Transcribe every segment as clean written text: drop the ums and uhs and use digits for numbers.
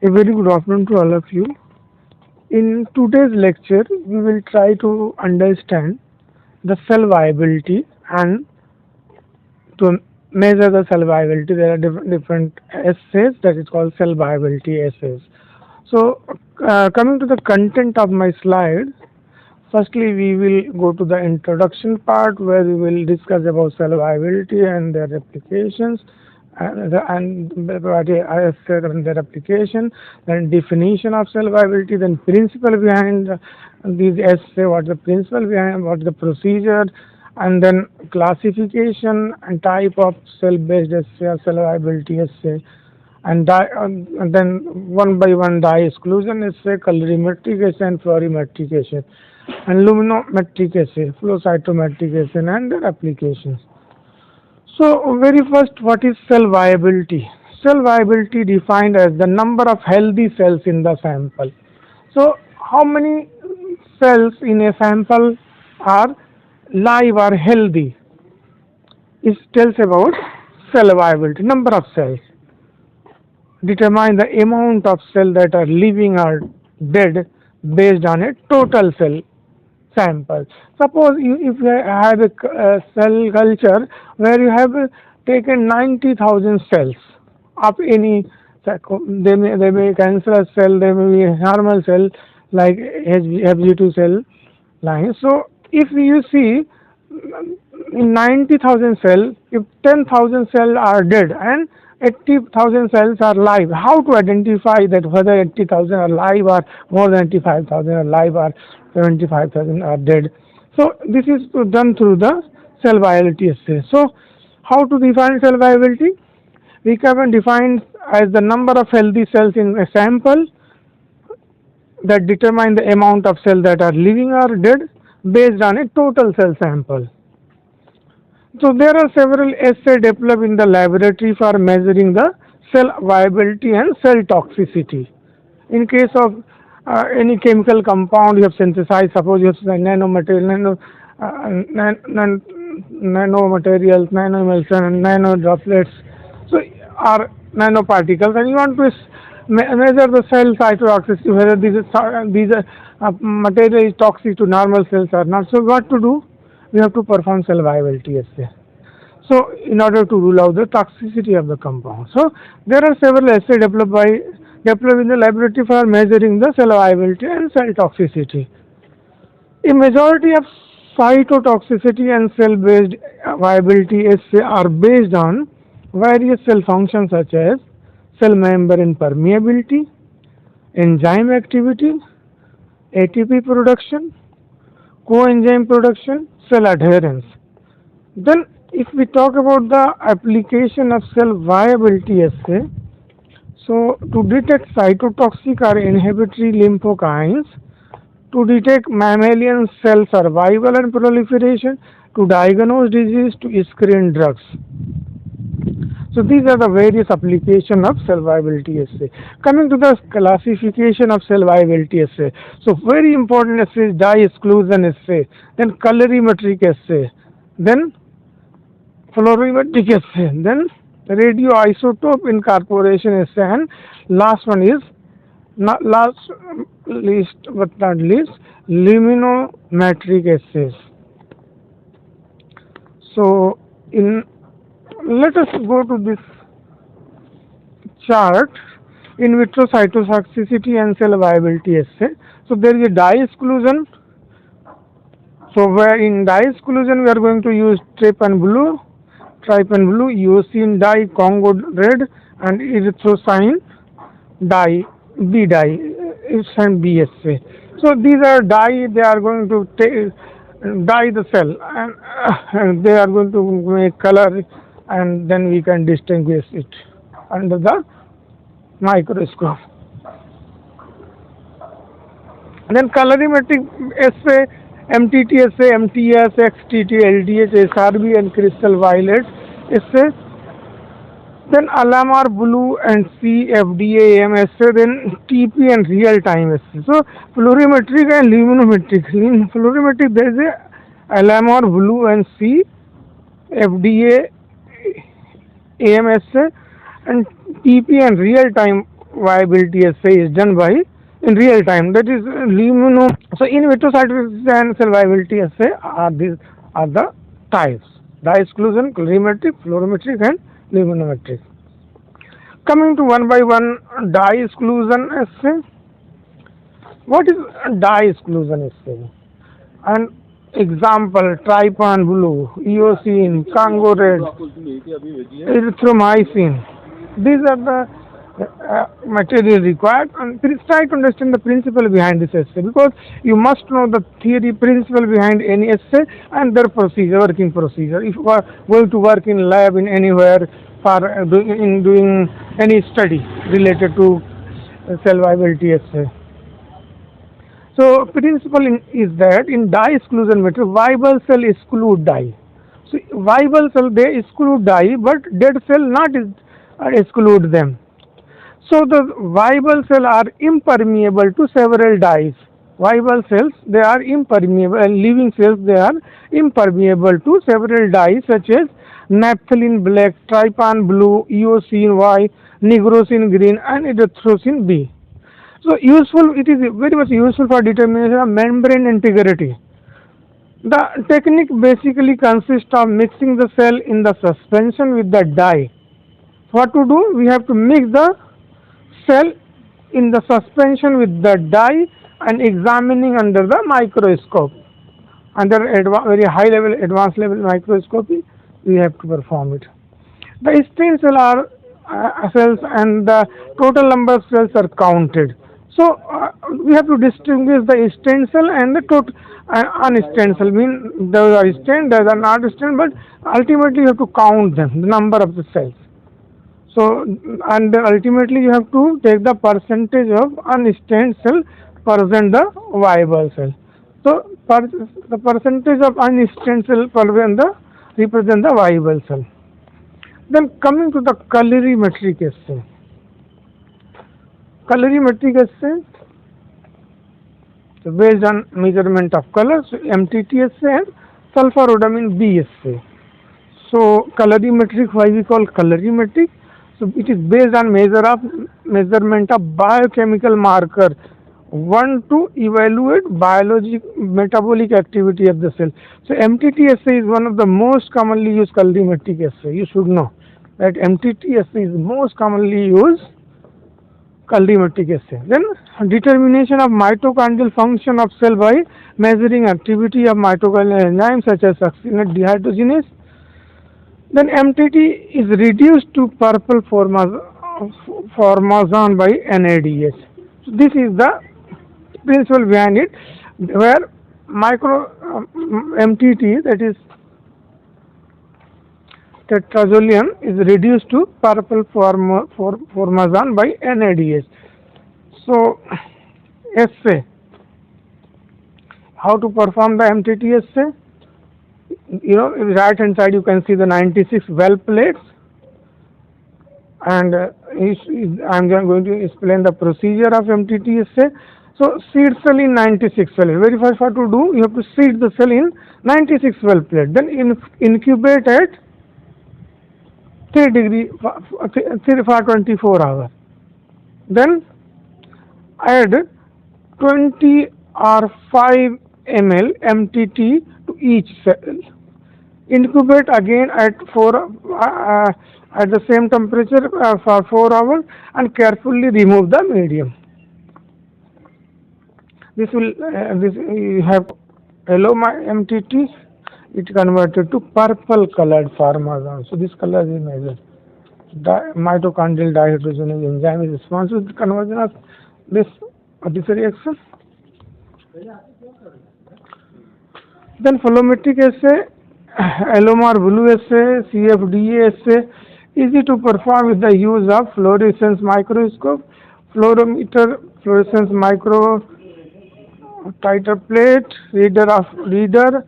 A very good afternoon to all of you. In today's lecture, we will try to understand the cell viability, and to measure the cell viability, there are different assays that is called cell viability assays. So, coming to the content of my slide, firstly we will go to the introduction part where we will discuss about cell viability and their applications, what I said on their application, then definition of cell viability, then principle behind these assay, what the principle behind, what the procedure, and then classification and type of cell-based assay or cell viability assay, and then one by one dye exclusion assay, colorimetric assay, and fluorimetric assay, and luminometric assay, flow cytometric assay, and their applications. So, very first, what is cell viability? Cell viability defined as the number of healthy cells in the sample. So, how many cells in a sample are live or healthy? It tells about cell viability, number of cells. Determine the amount of cells that are living or dead based on a total cell sample. Suppose if you have a cell culture where you have taken 90,000 cells of any, they may cancerous cell, they may be a normal cell like HG2 cell line. So if you see in 90,000 cells, if 10,000 cells are dead and 80,000 cells are live, how to identify that whether 80,000 are live or more than 85,000 are live or 75,000 are dead? So this is done through the cell viability assay. So how to define cell viability? We can define as the number of healthy cells in a sample that determine the amount of cells that are living or dead based on a total cell sample. So there are several assays developed in the laboratory for measuring the cell viability and cell toxicity. In case of any chemical compound you have synthesized, suppose you have nanomaterial, nanomaterials, nanoemulsion, and nano droplets, so are nanoparticles, and you want to measure the cell cytotoxicity, whether these material is toxic to normal cells or not. So what to do? We have to perform cell viability assay. So in order to rule out the toxicity of the compound. So there are several assays developed in the laboratory for measuring the cell viability and cell toxicity. A majority of cytotoxicity and cell-based viability assay are based on various cell functions such as cell membrane permeability, enzyme activity, ATP production, coenzyme production, cell adherence. Then if we talk about the application of cell viability assay, so to detect cytotoxic or inhibitory lymphokines, to detect mammalian cell survival and proliferation, to diagnose disease, to screen drugs. So these are the various applications of cell viability assay. Coming to the classification of cell viability assay. So very important assay is dye exclusion assay, then colorimetric assay, then fluorimetric assay, then radioisotope incorporation assay, and last one is not last least but not least luminometric assays. So let us go to this chart, in vitro cytotoxicity and cell viability assay. So there is a dye exclusion. So where in dye exclusion we are going to use trypan blue, eosine dye, Congo red, and erythrocyan dye, B dye, and BSA. So these are dye, they are going to dye the cell, and they are going to make color, and then we can distinguish it under the microscope. And then colorimetric assay, MTT assay, MTS, XTT, LDH, SRB, and crystal violet assay. Then Alamar Blue and C, FDA, AM assay, then TP and real time assay. So fluorimetric and luminometric. In fluorimetric there is a Alamar Blue and C, FDA, AM assay, and TP and real time viability assay is done by in real time. That is lumino. So in vitro scientific and cell viability assay are the types: dye exclusion, colorimetric, fluorometric, and luminometric. Coming to one by one, dye exclusion assay. What is dye exclusion assay? An example: trypan blue, eosine, Congo red, erythromycin. These are the material required, and please try to understand the principle behind this assay, because you must know the theory principle behind any assay and their procedure, working procedure. If you are going to work in lab in anywhere for doing any study related to cell viability assay. So principle is that in dye exclusion method, viable cell exclude dye. So viable cell they exclude dye, but dead cell not exclude them. So the viable cells are impermeable to several dyes. Viable cells they are impermeable, and living cells they are impermeable to several dyes such as naphthalene black, trypan blue, eosine Y, nigrosin green, and erythrocin B. So useful, it is very much useful for determination of membrane integrity. The technique basically consists of mixing the cell in the suspension with the dye. What to do? We have to mix the cell in the suspension with the dye and examining under the microscope. Under very high level, advanced level microscopy, we have to perform it. The stain cell are cells and the total number of cells are counted. So we have to distinguish the stain cell and the total unstained cell. Mean those are stained, those are not stained, but ultimately you have to count them, the number of the cells. So and ultimately you have to take the percentage of unstained cell present the viable cell. So the percentage of unstained cell represent the viable cell. Then coming to the colorimetric assay. Colorimetric assay, so based on measurement of color, so MTT assay and sulfurrhodamine B assay. So colorimetric, why we call colorimetric? So it is based on measurement of biochemical marker. One to evaluate biologic metabolic activity of the cell. So MTT assay is one of the most commonly used colorimetric assay. You should know that MTT assay is most commonly used colorimetric assay. Then determination of mitochondrial function of cell by measuring activity of mitochondrial enzymes such as succinate dehydrogenase. Then MTT is reduced to purple formazan by NADH. So this is the principle behind it, where MTT, that is tetrazolium, is reduced to purple formazan by NADH. So assay, how to perform the MTT assay? You know, right hand side you can see the 96 well plates, and I am going to explain the procedure of MTT assay. So seed cell in 96 well. Very first what to do, you have to seed the cell in 96 well plate. Then incubate at 3 degree for 24 hours. Then add 20 or 5 ml MTT to each cell. Incubate again at the same temperature for 4 hours and carefully remove the medium. This will you have yellow MTT, it converted to purple colored formazan. So this color is measured. Mitochondrial dehydrogenase enzyme is responsible for the conversion of this reaction. Then fluorometric assay, Alomar blue assay, CFDA assay, easy to perform with the use of fluorescence microscope, fluorometer, fluorescence micro titer plate, reader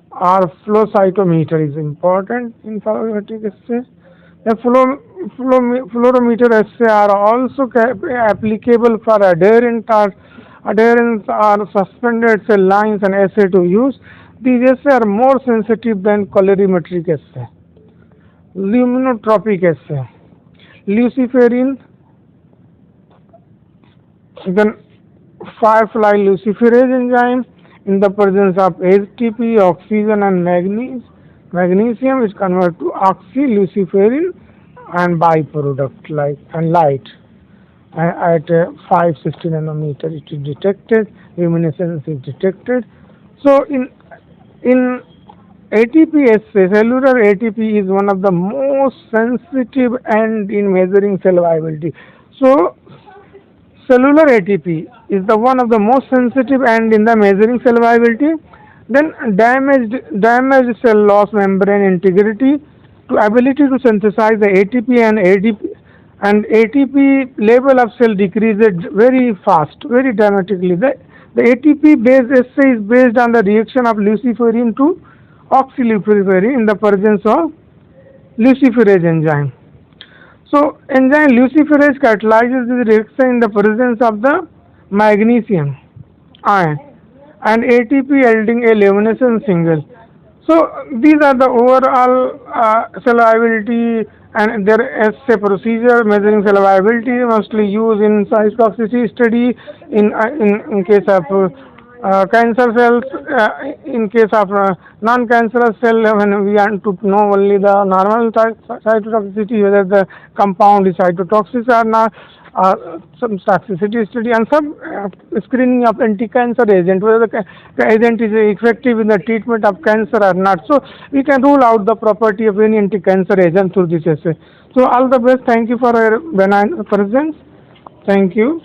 or flow cytometer is important in fluorometric assay. The fluorometer assay are also applicable for adherent or suspended cell lines and assay to use. These assays are more sensitive than colorimetric assay. Luminotropic assay, luciferin Then firefly luciferase enzyme in the presence of ATP, oxygen and magnesium is converted to oxyluciferin and byproduct like and light. At 560 nanometer it is detected, luminescence is detected. So in ATP assay, cellular ATP is one of the most sensitive and in measuring cell viability. So cellular ATP is the one of the most sensitive and in the measuring cell viability. Then damaged cell loss membrane integrity to ability to synthesize the ATP and ADP, and ATP level of cell decreases very fast, very dramatically. The ATP based assay is based on the reaction of luciferin to oxyluciferin in the presence of luciferase enzyme. So enzyme luciferase catalyzes the reaction in the presence of the magnesium ion and ATP yielding a luminescent single. So these are the overall cell viability and their assay procedure measuring cell viability mostly used in cytotoxicity study in case of cancer cells, in case of non-cancerous cell when we want to know only the normal cytotoxicity whether the compound is cytotoxic or not, some toxicity study and some screening of anti-cancer agent whether the agent is effective in the treatment of cancer or not. So we can rule out the property of any anti-cancer agent through this assay. So all the best. Thank you for your benign presence. Thank you.